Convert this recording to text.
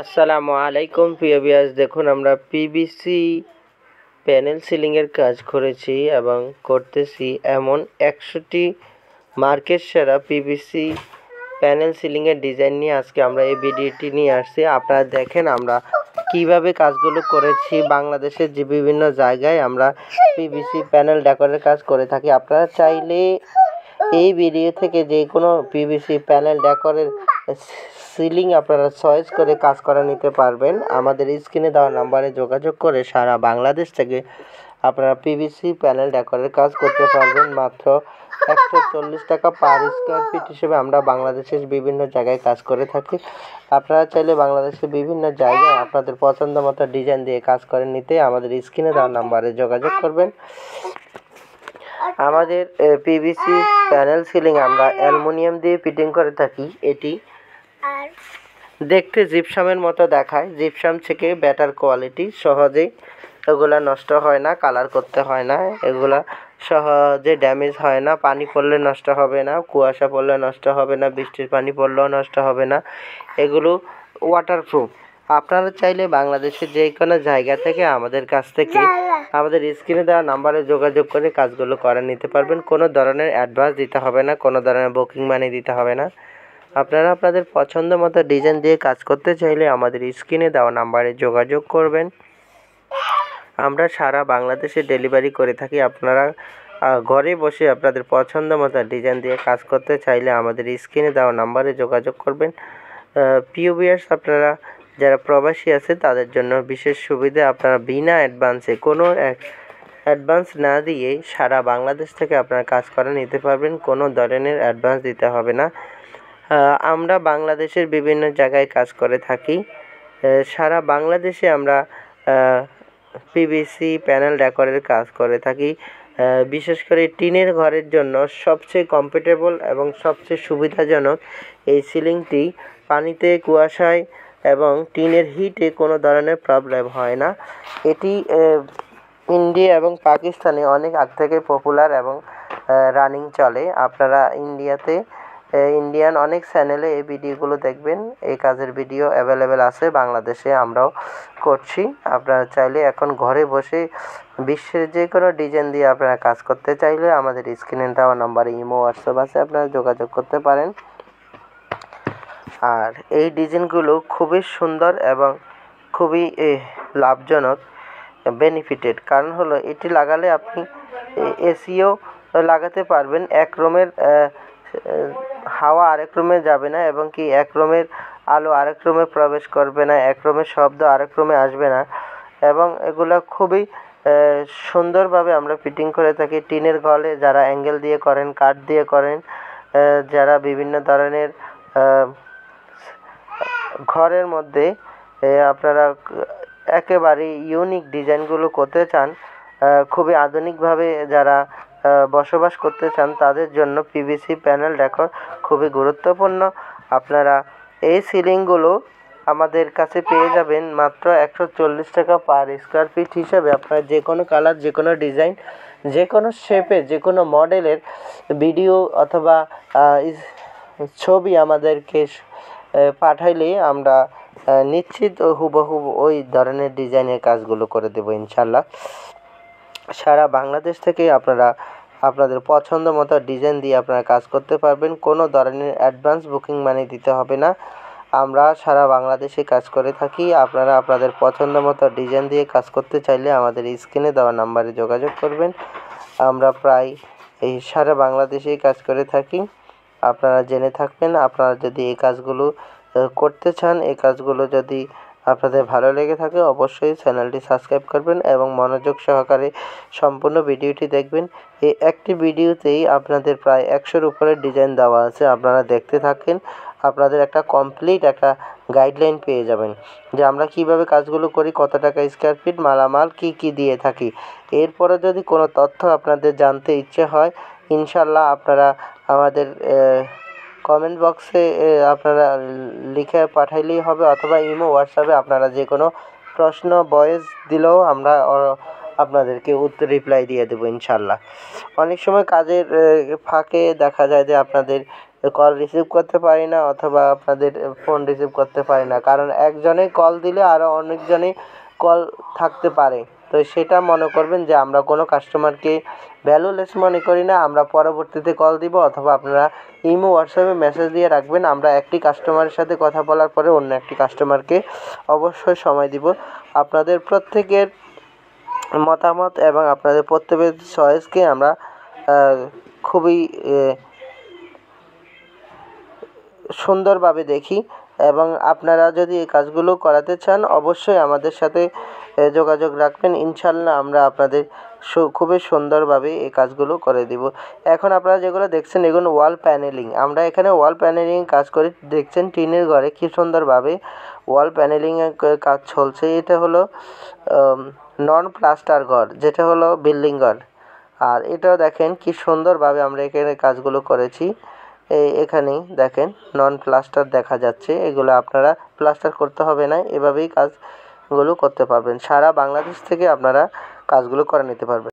আসসালামু আলাইকুম প্রিয় ভিউয়ার্স, দেখুন আমরা পিভিসি প্যানেল সিলিংয়ের কাজ করেছি এবং করতেছি এমন 100টি মার্কেট সেরা পিভিসি প্যানেল সিলিংয়ের ডিজাইন নিয়ে আজকে আমরা এই ভিডিওটি নিয়ে আসছি। আপনারা দেখেন আমরা কিভাবে কাজগুলো করেছি। বাংলাদেশের যে বিভিন্ন জায়গায় আমরা পিভিসি প্যানেল ডেকোরের কাজ করে থাকি। আপনারা চাইলে এই ভিডিও থেকে যে কোনো পিভিসি প্যানেল ডেকোরের সিলিং আপনারা চয়েস করে কাজ করে নিতে পারবেন। আমাদের স্ক্রিনে দেওয়া নাম্বারে যোগাযোগ করে সারা বাংলাদেশ থেকে আপনারা পিভিসি প্যানেল ডেকোরের কাজ করতে পারবেন মাত্র 140 টাকা পার স্কোয়ার ফিট হিসেবে আমরা বাংলাদেশের বিভিন্ন জায়গায় কাজ করে থাকি। আপনারা চাইলে বাংলাদেশের বিভিন্ন জায়গায় আপনাদের পছন্দ মতো ডিজাইন দিয়ে কাজ করে নিতে আমাদের স্ক্রিনে দেওয়া নাম্বারে যোগাযোগ করবেন। আমাদের পিভিসি প্যানেল সিলিং আমরা অ্যালুমিনিয়াম দিয়ে ফিটিং করে থাকি। এটি দেখতে জিপসামের মতো দেখায়। জিপসাম থেকে বেটার কোয়ালিটি, সহজেই এগুলা নষ্ট হয় না, কালার করতে হয় না, এগুলা সহজে ড্যামেজ হয় না, পানি পড়লে নষ্ট হবে না, কুয়াশা পড়লে নষ্ট হবে না, বৃষ্টির পানি পড়লেও নষ্ট হবে না, এগুলো ওয়াটারপ্রুফ। আপনারা চাইলে বাংলাদেশের যে কোনো জায়গা থেকে আমাদের কাছ থেকে আমাদের স্ক্রিনে দেওয়া নাম্বারে যোগাযোগ করে কাজগুলো করে নিতে পারবেন। কোনো ধরনের অ্যাডভান্স দিতে হবে না, কোনো ধরনের বুকিং মানি দিতে হবে না। আপনারা আপনাদের পছন্দ মতো ডিজাইন দিয়ে কাজ করতে চাইলে আমাদের স্ক্রিনে দেওয়া নাম্বারে যোগাযোগ করবেন। আমরা সারা বাংলাদেশে ডেলিভারি করে থাকি। আপনারা ঘরে বসে আপনাদের পছন্দ মতো ডিজাইন দিয়ে কাজ করতে চাইলে আমাদের স্ক্রিনে দেওয়া নাম্বারে যোগাযোগ করবেন। প্রিয় ভিউয়ার্স, আপনারা যারা প্রবাসী আছে তাদের জন্য বিশেষ সুবিধা, আপনারা বিনা অ্যাডভান্সে, কোনো অ্যাডভান্স না দিয়ে সারা বাংলাদেশ থেকে আপনারা কাজ করে নিতে পারবেন। কোনো ধরনের অ্যাডভান্স দিতে হবে না। আমরা বাংলাদেশের বিভিন্ন জায়গায় কাজ করে থাকি। সারা বাংলাদেশে আমরা পিভিসি প্যানেল ডেকোরের কাজ করে থাকি। বিশেষ করে টিনের ঘরের জন্য সবচেয়ে কমফোর্টেবল এবং সবচেয়ে সুবিধাজনক এই সিলিংটি। পানিতে, কুয়াশায় এবং টিনের হিটে কোনো ধরনের প্রবলেম হয় না। এটি ইন্ডিয়া এবং পাকিস্তানে অনেক আগ থেকে পপুলার এবং রানিং চলে। আপনারা ইন্ডিয়ান অনেক চ্যানেলে এই ভিডিওগুলো দেখবেন। এই কাজের ভিডিও অ্যাভেলেবেল আছে, বাংলাদেশে আমরাও করছি। আপনারা চাইলে এখন ঘরে বসে বিশ্বের যে কোনো ডিজাইন দিয়ে আপনারা কাজ করতে চাইলে আমাদের স্ক্রিনে দেওয়া নাম্বারে ইমো, হোয়াটসঅ্যাপ আছে, আপনারা যোগাযোগ করতে পারেন। আর এই ডিজাইনগুলো খুবই সুন্দর এবং খুবই লাভজনক, বেনিফিটেড। কারণ হলো এটি লাগালে আপনি এসিও লাগাতে পারবেন। এক রুমের হাওয়া আরেক রুমে যাবে না এবং কি এক রুমের আলো আরেক রুমে প্রবেশ করবে না, এক রুমের শব্দ আরেক রুমে আসবে না। এবং এগুলো খুবই সুন্দরভাবে আমরা ফিটিং করে থাকি। টিনের ঘরে যারা অ্যাঙ্গেল দিয়ে করেন, কাঠ দিয়ে করেন, যারা বিভিন্ন ধরনের ঘরের মধ্যে আপনারা একেবারেই ইউনিক ডিজাইনগুলো করতে চান, খুবই আধুনিকভাবে যারা বসবাস করতে চান, তাদের জন্য পিভিসি প্যানেল ডেকোর খুবই গুরুত্বপূর্ণ। আপনারা এই সিলিংগুলো আমাদের কাছে পেয়ে যাবেন মাত্র 140 টাকা পার স্কোয়ার ফিট হিসাবে। আপনারা যে কোনো কালার, যে কোনো ডিজাইন, যে কোনো শেপে, যে কোনো মডেলের ভিডিও অথবা ছবি আমাদেরকে পাঠাইলে আমরা নিশ্চিত হুবহু ওই ধরনের ডিজাইনের কাজগুলো করে দেবো ইনশাল্লাহ। সারা বাংলাদেশ থেকে আপনারা আপনাদের পছন্দ মতো ডিজাইন দিয়ে আপনারা কাজ করতে পারবেন। কোনো ধরনের অ্যাডভান্স বুকিং মানি দিতে হবে না। আমরা সারা বাংলাদেশে কাজ করে থাকি। আপনারা আপনাদের পছন্দ মতো ডিজাইন দিয়ে কাজ করতে চাইলে আমাদের স্ক্রিনে দেওয়া নাম্বারে যোগাযোগ করবেন। আমরা প্রায় এই সারা বাংলাদেশেই কাজ করে থাকি, আপনারা জেনে থাকবেন। আপনারা যদি এই কাজগুলো করতে চান, এই কাজগুলো যদি আপনাদের ভালো লেগে থাকে, অবশ্যই চ্যানেলটি সাবস্ক্রাইব করবেন এবং মনোযোগ সহকারে সম্পূর্ণ ভিডিওটি দেখবেন। এই একটি ভিডিওতেই আপনাদের প্রায় 100-এর উপরে ডিজাইন দেওয়া আছে। আপনারা দেখতে থাকেন, আপনাদের একটা কমপ্লিট একটা গাইডলাইন পেয়ে যাবেন যে আমরা কিভাবে কাজগুলো করি, কত টাকা স্কোয়ার ফিট, মালামাল কি কি দিয়ে থাকি। এরপরে যদি কোনো তথ্য আপনাদের জানতে ইচ্ছে হয়, ইনশাল্লাহ আপনারা আমাদের কমেন্ট বক্সে আপনারা লিখে পাঠাইলেই হবে, অথবা ইমো, হোয়াটসঅ্যাপে আপনারা যে কোনো প্রশ্ন ভয়েস দিলেও আমরা আপনাদেরকে রিপ্লাই দিয়ে দেবো ইনশাল্লাহ। অনেক সময় কাজের ফাঁকে দেখা যায় যে আপনাদের কল রিসিভ করতে পারি না অথবা আপনাদের ফোন রিসিভ করতে পারি না, কারণ একজনেই কল দিলে আরও অনেকজনই কল থাকতে পারে। তো সেটা মনে করবেন যে আমরা কোনো কাস্টমারকে ভ্যালুলেস মনে করি না, আমরা পরবর্তীতে কল দিব অথবা আপনারা ইমো হোয়াটসঅ্যাপে মেসেজ দিয়ে রাখবেন। আমরা একটি কাস্টমারের সাথে কথা বলার পরে অন্য একটি কাস্টমারকে অবশ্যই সময় দিব। আপনাদের প্রত্যেকের মতামত এবং আপনাদের প্রত্যেকের চয়েসকে আমরা খুবই সুন্দরভাবে দেখি, এবং আপনারা যদি এই কাজগুলো করাতে চান অবশ্যই আমাদের সাথে যোগাযোগ রাখবেন। ইনশাল্লাহ আমরা আপনাদের খুবই সুন্দরভাবে এই কাজগুলো করে দিব। এখন আপনারা যেগুলো দেখছেন এগুলো ওয়াল প্যানেলিং। আমরা এখানে ওয়াল প্যানেলিং কাজ করি, দেখছেন টিনের ঘরে কী সুন্দরভাবে ওয়াল প্যানেলিংয়ের কাজ চলছে। এটা হলো নন প্লাস্টার ঘর, যেটা হলো বিল্ডিং ঘর। আর এটাও দেখেন কি সুন্দরভাবে আমরা এখানে কাজগুলো করেছি। এখানেই দেখেন নন প্লাস্টার দেখা যাচ্ছে। এগুলো আপনারা প্লাস্টার করতে হবে না, এভাবেই কাজগুলো করতে পারবেন। সারা বাংলাদেশ থেকে আপনারা কাজগুলো করে নিতে পারবেন।